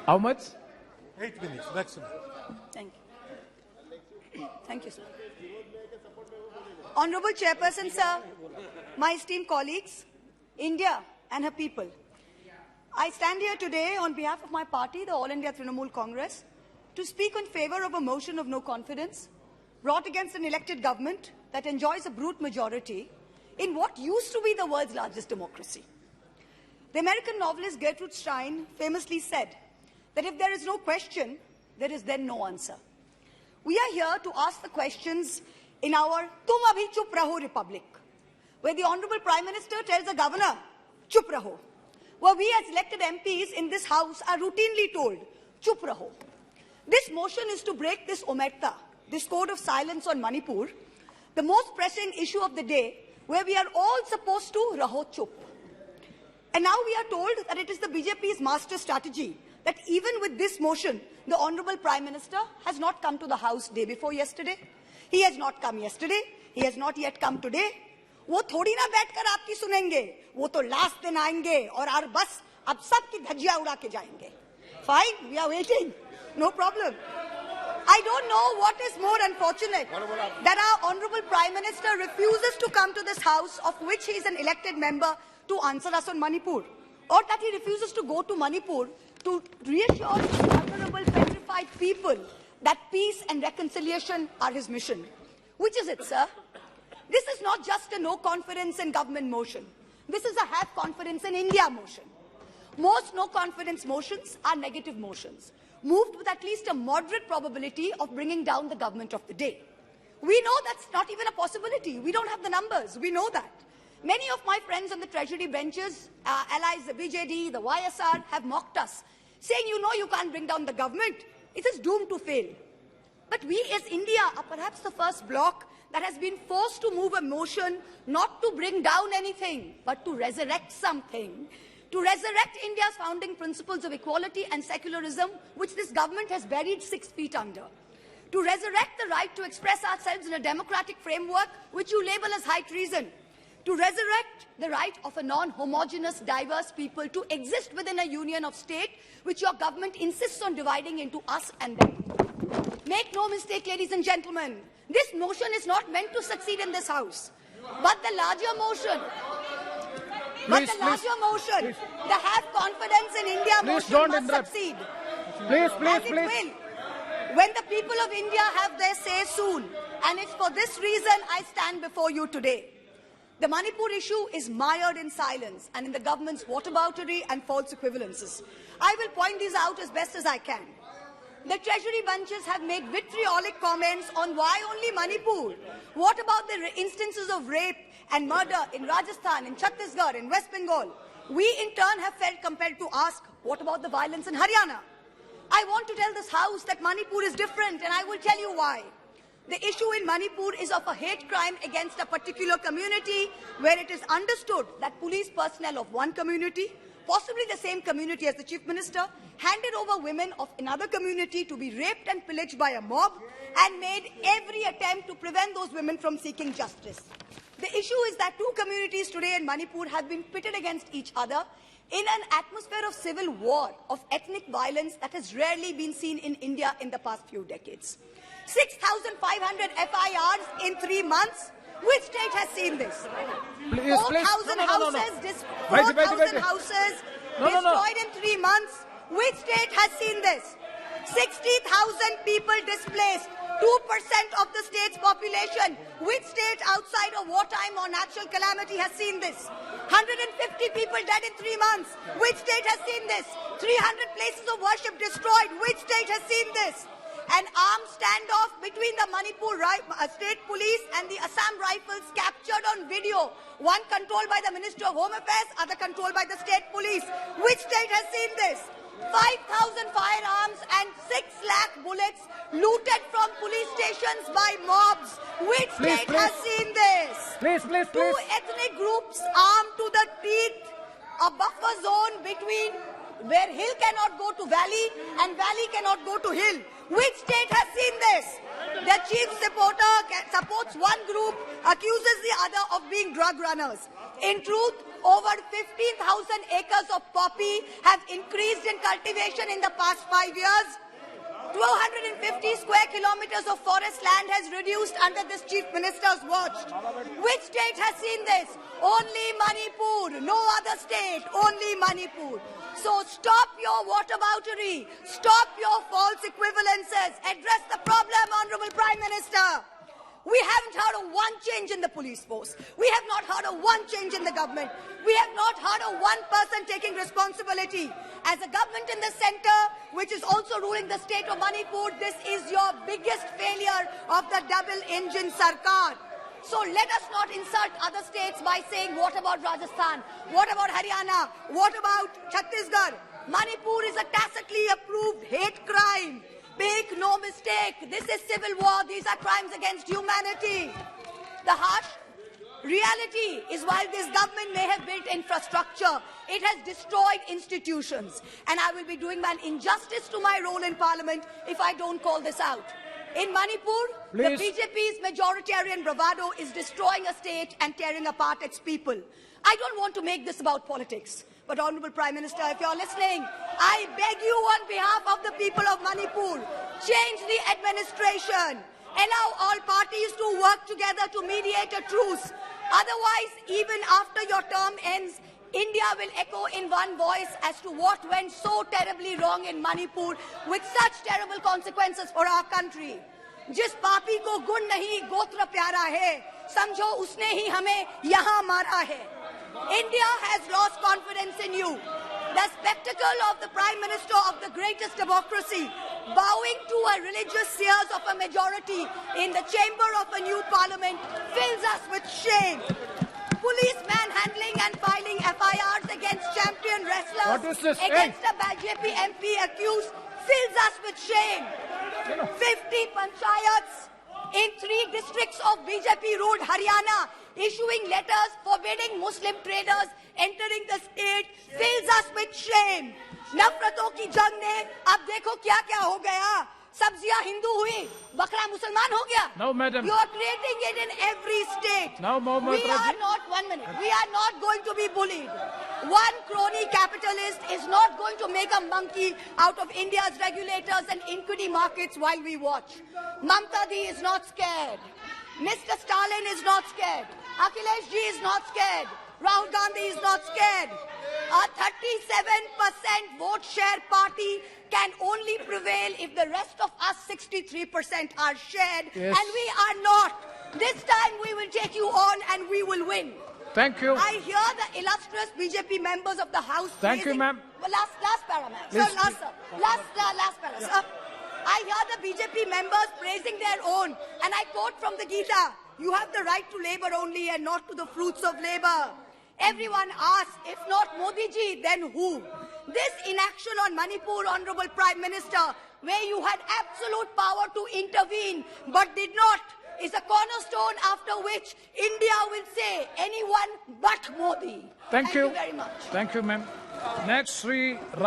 How much? 8 minutes maximum. Thank you. Thank you, sir. Honorable Chairperson, sir, my esteemed colleagues, India and her people, I stand here today on behalf of my party, the All India Trinamool Congress, to speak in favor of a motion of no confidence brought against an elected government that enjoys a brute majority in what used to be the world's largest democracy. The American novelist Gertrude Stein famously said that if there is no question, there is then no answer. We are here to ask the questions in our Tum Abhi Chup Raho Republic, where the Honorable Prime Minister tells the Governor, Chup Raho, where we as elected MPs in this House are routinely told, Chup Raho. This motion is to break this omerta, this code of silence on Manipur, the most pressing issue of the day, where we are all supposed to raho chup. And now we are told that it is the BJP's master strategy that even with this motion, the Honorable Prime Minister has not come to the House day before yesterday. He has not come yesterday. He has not yet come today. वो थोड़ी ना बैठकर आपकी सुनेंगे, वो तो last दिन आएंगे और बस अब सबकी धज्जियां उड़ा के जाएंगे. Fine, we are waiting. No problem. I don't know what is more unfortunate, that our Honorable Prime Minister refuses to come to this House, of which he is an elected member, to answer us on Manipur, or that he refuses to go to Manipur to reassure the vulnerable, petrified people that peace and reconciliation are his mission. Which is it, sir? This is not just a no confidence in government motion. This is a have confidence in India motion. Most no confidence motions are negative motions, moved with at least a moderate probability of bringing down the government of the day. We know that's not even a possibility. We don't have the numbers. We know that. Many of my friends on the Treasury benches, allies, the BJD, the YSR, have mocked us, saying, you know, you can't bring down the government. It is doomed to fail. But we as India are perhaps the first bloc that has been forced to move a motion not to bring down anything, but to resurrect something. To resurrect India's founding principles of equality and secularism, which this government has buried 6 feet under. To resurrect the right to express ourselves in a democratic framework, which you label as high treason. To resurrect the right of a non-homogeneous, diverse people to exist within a union of state, which your government insists on dividing into us and them. Make no mistake, ladies and gentlemen, this motion is not meant to succeed in this House. But the larger motion, the have confidence in India motion must succeed. Please. Will, when the people of India have their say soon. And it's for this reason I stand before you today. The Manipur issue is mired in silence and in the government's whataboutery and false equivalences. I will point these out as best as I can. The Treasury bunches have made vitriolic comments on why only Manipur. What about the instances of rape and murder in Rajasthan, in Chhattisgarh, in West Bengal? We in turn have felt compelled to ask, what about the violence in Haryana? I want to tell this House that Manipur is different, and I will tell you why. The issue in Manipur is of a hate crime against a particular community, where it is understood that police personnel of one community, possibly the same community as the Chief Minister, handed over women of another community to be raped and pillaged by a mob and made every attempt to prevent those women from seeking justice. The issue is that two communities today in Manipur have been pitted against each other in an atmosphere of civil war, of ethnic violence that has rarely been seen in India in the past few decades. 6,500 FIRs in 3 months. Which state has seen this? 4,000 houses destroyed in 3 months. Which state has seen this? 60,000 people displaced. 2% of the state's population. Which state outside of wartime or natural calamity has seen this? 150 people dead in 3 months. Which state has seen this? 300 places of worship destroyed. Which state has seen this? An armed standoff between the Manipur state police and the Assam Rifles captured on video. One controlled by the Minister of Home Affairs, other controlled by the state police. Which state has seen this? 5,000 firearms and 6 lakh bullets looted from police stations by mobs. Which state has seen this? Two ethnic groups armed to the teeth, a buffer zone between where hill cannot go to valley and valley cannot go to hill. Which state has seen this? The chief supporter supports one group, accuses the other of being drug runners. In truth, over 15,000 acres of poppy have increased in cultivation in the past 5 years. 250 square kilometers of forest land has reduced under this chief minister's watch. Which state has seen this? Only Manipur. No other state. Only Manipur. So stop your whataboutery. Stop your false equivalences. Address the problem, Honorable Prime Minister. We haven't heard of one change in the police force. We have not heard of one change in the government. We have not heard of one person taking responsibility. As a government in the center, which is also ruling the state of Manipur, this is your biggest failure of the double-engine Sarkar. So let us not insult other states by saying, what about Rajasthan? What about Haryana? What about Chhattisgarh? Manipur is a tacitly approved hate crime. Make no mistake, this is civil war. These are crimes against humanity. The harsh reality is while this government may have built infrastructure, it has destroyed institutions. And I will be doing an injustice to my role in parliament if I don't call this out. In Manipur, Please. the BJP's majoritarian bravado is destroying a state and tearing apart its people. I don't want to make this about politics. But Honorable Prime Minister, if you're listening, I beg you on behalf of the people of Manipur, change the administration. Allow all parties to work together to mediate a truce. Otherwise, even after your term ends, India will echo in one voice as to what went so terribly wrong in Manipur with such terrible consequences for our country. जिस पापी को गुण नहीं गोत्र प्यारा है, समझो उसने ही हमें यहाँ मारा है. India has lost confidence in you. The spectacle of the Prime Minister of the greatest democracy bowing to a religious seers of a majority in the chamber of a new parliament fills us with shame. Police manhandling and filing FIRs against champion wrestlers What is this? against a BJP MP accused fills us with shame. 50 panchayats in 3 districts of BJP ruled Haryana issuing letters forbidding Muslim traders entering the state fills us with shame. नफरतों की जंग ने अब देखो क्या क्या हो गया. सब्जियां हिंदू हुई, बकरा मुसलमान हो गया. No, madam. You are creating it in every state. Now, Moitry. We are not, 1 minute, we are not going to be bullied. One crony capitalist is not going to make a monkey out of India's regulators and equity markets while we watch. Mamta Di is not scared. Mr. Stalin is not scared. Akhilesh Ji is not scared. Rahul Gandhi is not scared. A 37% vote share party can only prevail if the rest of us 63% are shared, Yes. and we are not. This time we will take you on and we will win. Thank you. I hear the illustrious BJP members of the House. Thank you, praising- ma'am. Well, last para, ma'am. Please, Sir, last, sir. Last para, sir. I hear the BJP members praising their own, and I quote from the Gita, you have the right to labor only and not to the fruits of labor. Everyone asks, if not Modi ji, then who? This inaction on Manipur, Honorable Prime Minister, where you had absolute power to intervene but did not, is a cornerstone after which India will say anyone but Modi. Thank you very much. Thank you, ma'am. Next, Sri